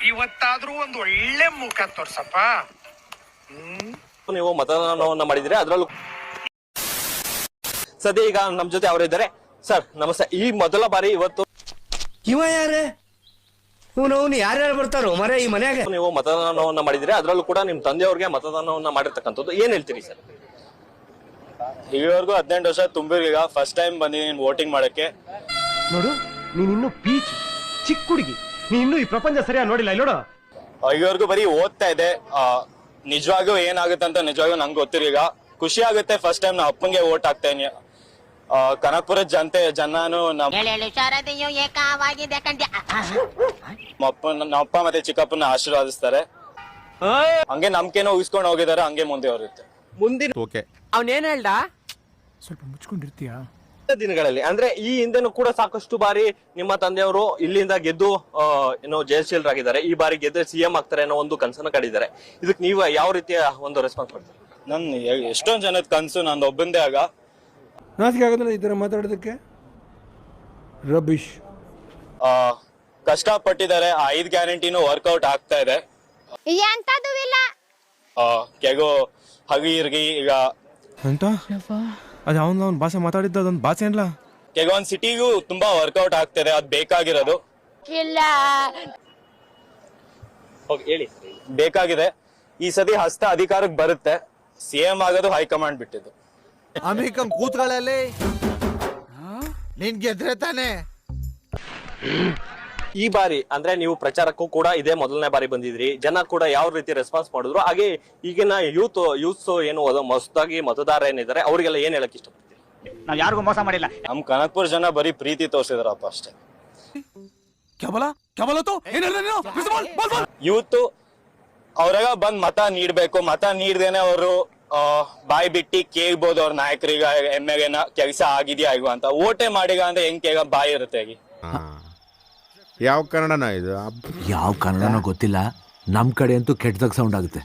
ಇವತ್ತಾದ್ರೂ ಒಂದು ಒಳ್ಳೆ ಮುಖ ತೋರ್ಸಪ್ಪ. ನೀವು ಮತದಾನವನ್ನ ಮಾಡಿದ್ರೆ ಅದರಲ್ಲೂ ಸದ್ಯ ಈಗ ನಮ್ ಜೊತೆ ಅವರಿದ್ದಾರೆ. ಸರ್ ನಮಸ್ತೆ. ಈ ಮೊದಲ ಬಾರಿ ಇವತ್ತು ಇವ ಯಾರೇ ಅವನು ಯಾರ್ಯಾರು ಬರ್ತಾರೋ ಮರ ಈ ಮನ್ಯಾಗ? ನೀವು ಮತದಾನವನ್ನ ಮಾಡಿದ್ರೆ ಅದರಲ್ಲೂ ಕೂಡ ನಿಮ್ ತಂದೆಯವ್ರಿಗೆ ಮತದಾನವನ್ನ ಮಾಡಿರ್ತಕ್ಕಂಥದ್ದು, ಏನ್ ಹೇಳ್ತೀರಿ ಸರ್? ಇಲ್ಲಿವರೆಗೂ 18 ವರ್ಷ ತುಂಬಿರ್ಗ ಫಸ್ಟ್ ಟೈಮ್ ಬಂದಿದ್ದೀನಿ ವೋಟಿಂಗ್ ಮಾಡಕ್ಕೆ. ನೋಡು ನೀನ್ ಇನ್ನು ಪೀಚ್ ಚಿಕ್ಕ ಹುಡುಗಿ, ನೀನ್ ಇನ್ನು ಈ ಪ್ರಪಂಚ ಸರಿಯಾಗಿ ನೋಡಿಲ್ಲ ನೋಡು. ಇಲ್ಲಿವರೆಗೂ ಬರೀ ಓದ್ತಾ ಇದೆ. ನಿಜವಾಗೂ ಏನಾಗುತ್ತೆ ಅಂತ ನಿಜವಾಗೂ ನಂಗೆ ಗೊತ್ತಿರೀಗ. ಖುಷಿ ಆಗುತ್ತೆ ಫಸ್ಟ್ ಟೈಮ್ ನಾ ಅಪ್ಪಂಗೆ ವೋಟ್ ಹಾಕ್ತೇನೆ. ಕನಕಪುರದ ಜನನು ನಮ್ಮ ಅಪ್ಪ ಮತ್ತೆ ಚಿಕ್ಕಪ್ಪನ ಆಶೀರ್ವಾದಿಸ್ತಾರೆ. ಹಂಗೆ ನಂಬಿಕೆನೋ ಉಳಿಸ್ಕೊಂಡು ಹೋಗಿದ್ದಾರೆ, ಹಂಗೆ ಮುಂದೆ ಹೋಗುತ್ತೆ. ಮುಂದಿನ ಅವನೇನ್ ಹೇಳ್ದ? ಸ್ವಲ್ಪ ಮುಚ್ಕೊಂಡಿರ್ತೀಯ ದಿನಗಳಲ್ಲಿ ಅಂದ್ರೆ ಈ ಹಿಂದೆನೂ ಕೂಡ ಸಾಕಷ್ಟು ಬಾರಿ ನಿಮ್ಮ ತಂದೆಯವರು ಇಲ್ಲಿಂದ ಗೆದ್ದು ಏನೋ ಜಯಶೀಲರಾಗಿದ್ದಾರೆ. ಈ ಬಾರಿ ಗೆದ್ದರೆ ಸಿಎಂ ಆಗ್ತಾರೆ ಅನ್ನೋ ಒಂದು ಕನಸನ್ನ ಕಂಡಿದ್ದಾರೆ. ಇದಕ್ಕೆ ನೀವು ಯಾವ ರೀತಿಯ ಒಂದು ರೆಸ್ಪಾನ್ಸ್ ಮಾಡ್ತೀರಿ? ನನ್ ಎಷ್ಟೊಂದ್ ಜನದ ಕನ್ಸು ನಂದು ಒಬ್ಬಂದೇ ಆಗ. ನಾಚಿಕೆ ಆಗೋದಿಲ್ಲ ಈ ತರ ಮಾತಾಡೋದಕ್ಕೆ? ರಬಿಶ್. ಕಷ್ಟಪಟ್ಟಿದ್ದಾರೆ. 5 ಗ್ಯಾರಂಟಿನೂ ವರ್ಕೌಟ್ ಆಗ್ತಾ ಇದೆ. ಕೆಗೋ ಹಗಿರ್ಗಿ ಈಗ ಅಂತ ಅದ ಅವನ್ ಭಾಷೆ ಮಾತಾಡಿದ್ದ ಅದೊಂದು ಭಾಷೆ ಅಲ್ಲ. ಕೆಲವೊಂದ್ ಸಿಟಿಗೂ ತುಂಬಾ ವರ್ಕೌಟ್ ಆಗ್ತಿದೆ. ಅದ್ ಬೇಕಾಗಿರೋದು ಹೇಳಿ. ಬೇಕಾಗಿದೆ. ಈ ಸತಿ ಹಸ್ತ ಅಧಿಕಾರಕ್ಕೆ ಬರುತ್ತೆ. ಸಿಎಂ ಆಗೋದು ಹೈಕಮಾಂಡ್ ಬಿಟ್ಟಿದ್ದು. ಅಮೆರಿಕನ್ ಕೂತ್ಗಳಲ್ಲಿ ನೀನ್ ಗೆದ್ರೆ ತಾನೆ. ಈ ಬಾರಿ ಅಂದ್ರೆ ನೀವು ಪ್ರಚಾರಕ್ಕೂ ಕೂಡ ಇದೇ ಮೊದಲನೇ ಬಾರಿ ಬಂದಿದ್ರಿ. ಜನ ಕೂಡ ಯಾವ ರೀತಿ ರೆಸ್ಪಾನ್ಸ್ ಮಾಡಿದ್ರು, ಹಾಗೆ ಈಗಿನ ಯೂತ್ಸ್ ಏನು ಹೊಸದಾಗಿ ಮತದಾರ ಏನಿದ್ದಾರೆ ಅವರಿಗೆಲ್ಲ ಏನ್ ಹೇಳಕ್ ಇಷ್ಟಪಡ್ತೀವಿ? ನಾವ್ ಯಾರಿಗೂ ಮೋಸ ಮಾಡಿಲ್ಲ. ನಮ್ ಕನಕಪುರ ಜನ ಬರೀ ಪ್ರೀತಿ ತೋರ್ಸಿದಾರಪ್ಪ ಅಷ್ಟೇ. ಯೂತ್ ಅವ್ರಾಗ ಬಂದ್ ಮತ ನೀಡ್ಬೇಕು. ಮತ ನೀಡ್ದೇನೆ ಅವರು ಬಾಯಿ ಬಿಟ್ಟಿ ಕೇಳ್ಬೋದು ಅವ್ರ ನಾಯಕರಿಗ ಎಮ್ಮೆಗೆನ ಕೆಲಸ ಆಗಿದ್ಯಾ ಇಲ್ವಾ ಅಂತ. ಓಟೆ ಮಾಡಿಗ ಅಂದ್ರೆ ಹೆಂಗ್ ಕೇಳ ಬಾಯಿ ಇರುತ್ತೆ. ಯಾವ ಕನ್ನಡನ ಇದು? ಯಾವ ಕನ್ನಡನೋ ಗೊತ್ತಿಲ್ಲ, ನಮ್ ಕಡೆ ಅಂತೂ ಕೆಟ್ಟದಾಗ ಸೌಂಡ್ ಆಗುತ್ತೆ.